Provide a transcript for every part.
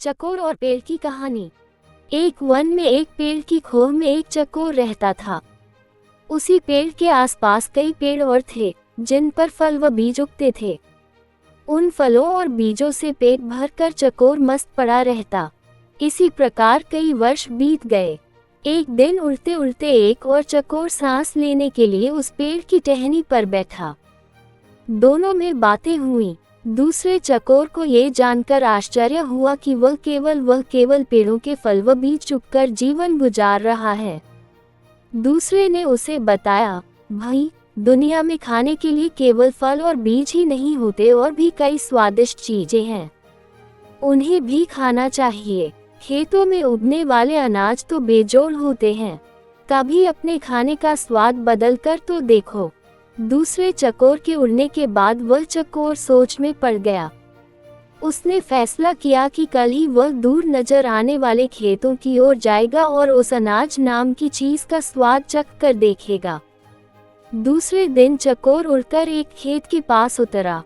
चकोर और पेड़ की कहानी। एक वन में एक पेड़ की खोह में एक चकोर रहता था। उसी पेड़ के आसपास कई पेड़ और थे जिन पर फल व बीज उगते थे। उन फलों और बीजों से पेट भरकर चकोर मस्त पड़ा रहता। इसी प्रकार कई वर्ष बीत गए। एक दिन उड़ते उड़ते एक और चकोर सांस लेने के लिए उस पेड़ की टहनी पर बैठा। दोनों में बातें हुई। दूसरे चकोर को ये जानकर आश्चर्य हुआ कि वह केवल पेड़ों के फल व बीज चुगकर जीवन गुजार रहा है। दूसरे ने उसे बताया, भाई, दुनिया में खाने के लिए केवल फल और बीज ही नहीं होते और भी कई स्वादिष्ट चीजें हैं, उन्हें भी खाना चाहिए। खेतों में उगने वाले अनाज तो बेजोड़ होते हैं, कभी अपने खाने का स्वाद बदल कर तो देखो। दूसरे चकोर के उड़ने के बाद वह चकोर सोच में पड़ गया। उसने फैसला किया कि कल ही वह दूर नजर आने वाले खेतों की ओर जाएगा और उस अनाज नाम की चीज का स्वाद चख कर देखेगा। दूसरे दिन चकोर उड़कर एक खेत के पास उतरा।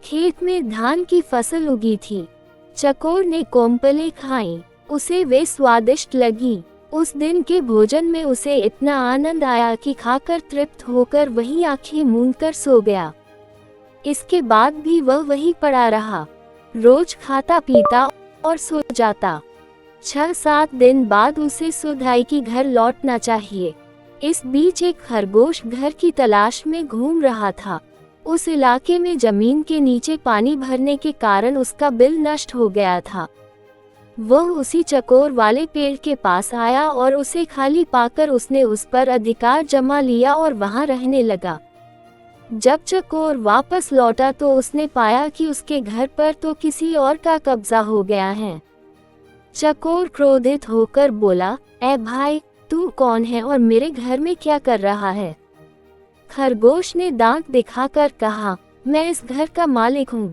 खेत में धान की फसल उगी थी। चकोर ने कोम्पलें खाईं, उसे वे स्वादिष्ट लगी। उस दिन के भोजन में उसे इतना आनंद आया कि खाकर तृप्त होकर वहीं आंखें मूंदकर सो गया। इसके बाद भी वह वहीं पड़ा रहा, रोज खाता पीता और सो जाता। 6-7 दिन बाद उसे सुधाई कि घर लौटना चाहिए। इस बीच एक खरगोश घर की तलाश में घूम रहा था। उस इलाके में जमीन के नीचे पानी भरने के कारण उसका बिल नष्ट हो गया था। वह उसी चकोर वाले पेड़ के पास आया और उसे खाली पाकर उसने उस पर अधिकार जमा लिया और वहां रहने लगा। जब चकोर वापस लौटा तो उसने पाया कि उसके घर पर तो किसी और का कब्जा हो गया है। चकोर क्रोधित होकर बोला, ए भाई, तू कौन है और मेरे घर में क्या कर रहा है? खरगोश ने दांत दिखाकर कहा, मैं इस घर का मालिक हूँ।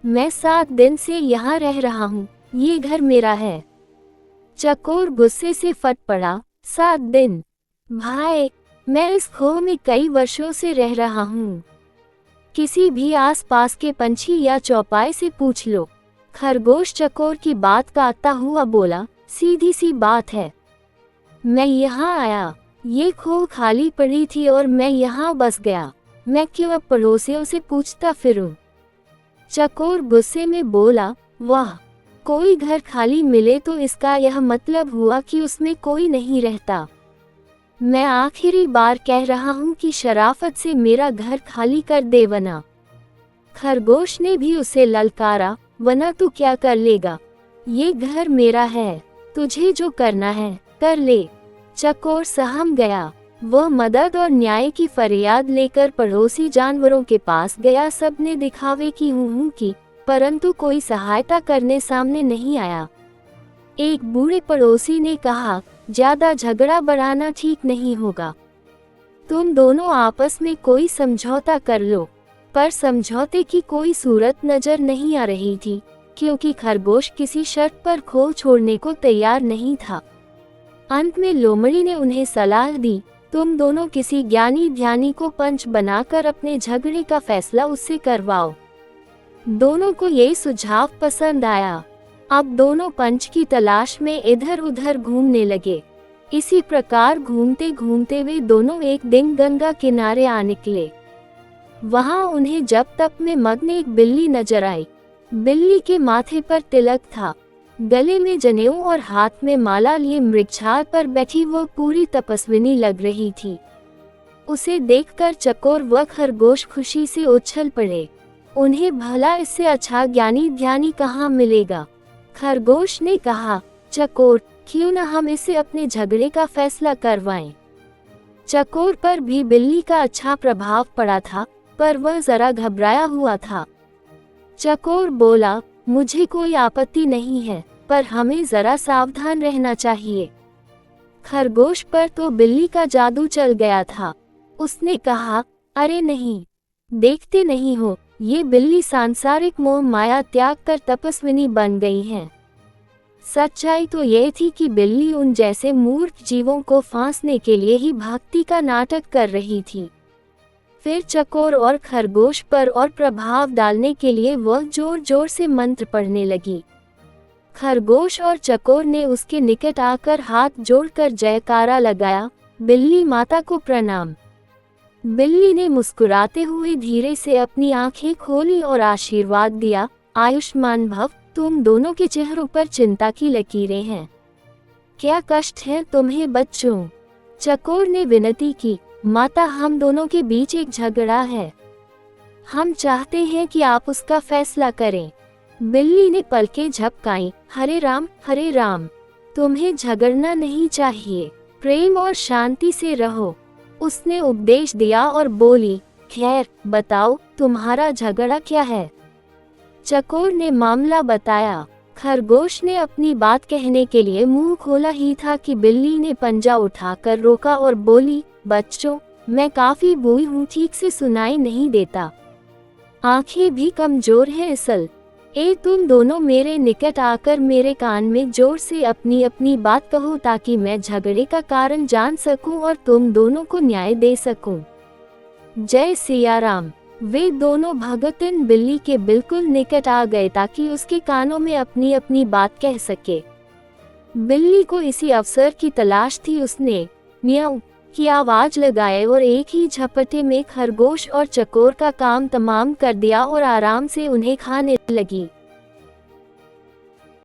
मैं 7 दिन से यहाँ रह रहा हूँ, ये घर मेरा है। चकोर गुस्से से फट पड़ा, 7 दिन? भाई, मैं इस खोह में कई वर्षों से रह रहा हूँ। किसी भी आसपास के पंछी या चौपाई से पूछ लो। खरगोश चकोर की बात काटता हुआ बोला, सीधी सी बात है। मैं यहाँ आया, ये खोह खाली पड़ी थी और मैं यहाँ बस गया। मैं क्यों अब पड़ोसियों से पूछता फिरूं? चकोर गुस्से में बोला, वाह, कोई घर खाली मिले तो इसका यह मतलब हुआ कि उसमें कोई नहीं रहता। मैं आखिरी बार कह रहा हूँ कि शराफत से मेरा घर खाली कर दे वरना। खरगोश ने भी उसे ललकारा, वरना तू क्या कर लेगा? ये घर मेरा है, तुझे जो करना है कर ले। चकोर सहम गया। वह मदद और न्याय की फरियाद लेकर पड़ोसी जानवरों के पास गया। सबने दिखावे की हूँ की, परंतु कोई सहायता करने सामने नहीं आया। एक बूढ़े पड़ोसी ने कहा, ज्यादा झगड़ा बढ़ाना ठीक नहीं होगा। तुम दोनों आपस में कोई समझौता कर लो। पर समझौते की कोई सूरत नजर नहीं आ रही थी, क्योंकि खरगोश किसी शर्त पर खोह छोड़ने को तैयार नहीं था। अंत में लोमड़ी ने उन्हें सलाह दी, तुम दोनों किसी ज्ञानी ध्यानी को पंच बनाकर अपने झगड़े का फैसला उससे करवाओ। दोनों को ये सुझाव पसंद आया। अब दोनों पंच की तलाश में इधर उधर घूमने लगे। इसी प्रकार घूमते घूमते वे दोनों एक दिन गंगा किनारे आ निकले। वहां उन्हें जब तप में मग्न एक बिल्ली नजर आई। बिल्ली के माथे पर तिलक था, गले में जनेऊ और हाथ में माला लिए मृगछाल पर बैठी वो पूरी तपस्विनी लग रही थी। उसे देखकर चकोर व खरगोश खुशी से उछल पड़े। उन्हें भला इससे अच्छा ज्ञानी ध्यानी कहाँ मिलेगा? खरगोश ने कहा, चकोर, क्यों न हम इसे अपने झगड़े का फैसला करवाएं। चकोर पर भी बिल्ली का अच्छा प्रभाव पड़ा था, पर वह जरा घबराया हुआ था। चकोर बोला, मुझे कोई आपत्ति नहीं है, पर हमें जरा सावधान रहना चाहिए। खरगोश पर तो बिल्ली का जादू चल गया था। उसने कहा, अरे नहीं, देखते नहीं हो, ये बिल्ली सांसारिक मोह माया त्याग कर तपस्विनी बन गई है। सच्चाई तो ये थी कि बिल्ली उन जैसे मूर्ख जीवों को फांसने के लिए ही भक्ति का नाटक कर रही थी। फिर चकोर और खरगोश पर और प्रभाव डालने के लिए वह जोर जोर से मंत्र पढ़ने लगी। खरगोश और चकोर ने उसके निकट आकर हाथ जोड़कर जयकारा लगाया, बिल्ली माता को प्रणाम। बिल्ली ने मुस्कुराते हुए धीरे से अपनी आंखें खोली और आशीर्वाद दिया, आयुष्मान भव। तुम दोनों के चेहरों पर चिंता की लकीरें हैं। क्या कष्ट है तुम्हें बच्चों? चकोर ने विनती की, माता हम दोनों के बीच एक झगड़ा है, हम चाहते हैं कि आप उसका फैसला करें। बिल्ली ने पलकें झपकाईं, हरे राम, तुम्हें झगड़ना नहीं चाहिए, प्रेम और शांति से रहो। उसने उपदेश दिया और बोली, खैर बताओ तुम्हारा झगड़ा क्या है? चकोर ने मामला बताया। खरगोश ने अपनी बात कहने के लिए मुंह खोला ही था कि बिल्ली ने पंजा उठाकर रोका और बोली, बच्चों मैं काफी बूढ़ी हूँ, ठीक से सुनाई नहीं देता, आंखें भी कमजोर हैं असल। तुम दोनों मेरे निकट आकर मेरे कान में जोर से अपनी अपनी बात कहो ताकि मैं झगड़े का कारण जान सकूं और तुम दोनों को न्याय दे सकूं। जय सिया राम। वे दोनों भगतन बिल्ली के बिल्कुल निकट आ गए ताकि उसके कानों में अपनी अपनी बात कह सके। बिल्ली को इसी अवसर की तलाश थी। उसने म्याऊ की आवाज लगाए और एक ही झपटे में खरगोश और चकोर का काम तमाम कर दिया और आराम से उन्हें खाने लगी।